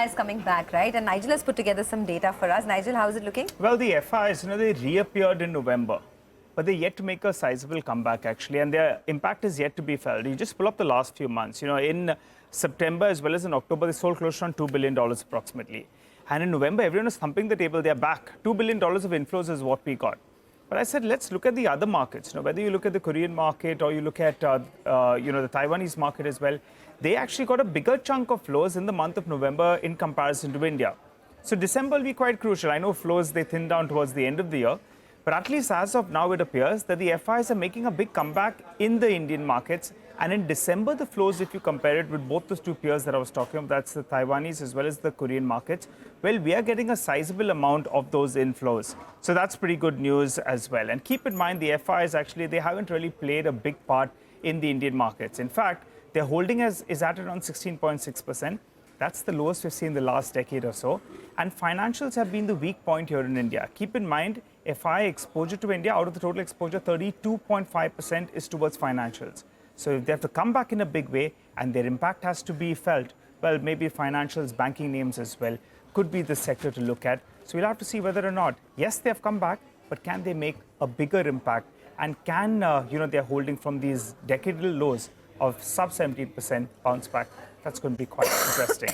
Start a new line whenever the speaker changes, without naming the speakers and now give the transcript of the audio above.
Is coming back, right? And Nigel has put together some data for us. Nigel, how is it looking?
Well, the FIIs, they reappeared in November, but they're yet to make a sizable comeback, actually, and their impact is yet to be felt. You just pull up the last few months. In September as well as in October, they sold close to $2 billion approximately. And in November, everyone was thumping the table. They're back. $2 billion of inflows is what we got. But I said, let's look at the other markets. Whether you look at the Korean market or you look at, the Taiwanese market as well, they actually got a bigger chunk of flows in the month of November in comparison to India. So December will be quite crucial. I know flows, they thin down towards the end of the year. But at least as of now, it appears that the FIs are making a big comeback in the Indian markets. And in December, the flows, if you compare it with both those two peers that I was talking about, that's the Taiwanese as well as the Korean markets, well, we are getting a sizable amount of those inflows. So that's pretty good news as well. And keep in mind, the FIs actually, they haven't really played a big part in the Indian markets. In fact, their holding is at around 16.6%. That's the lowest we've seen in the last decade or so. And financials have been the weak point here in India. Keep in mind, FI exposure to India, out of the total exposure, 32.5% is towards financials. So if they have to come back in a big way and their impact has to be felt, well, maybe financials, banking names as well, could be the sector to look at. So we'll have to see whether or not, yes, they have come back, but can they make a bigger impact? And can, their holding from these decadal lows of sub 17% bounce back? That's going to be quite interesting.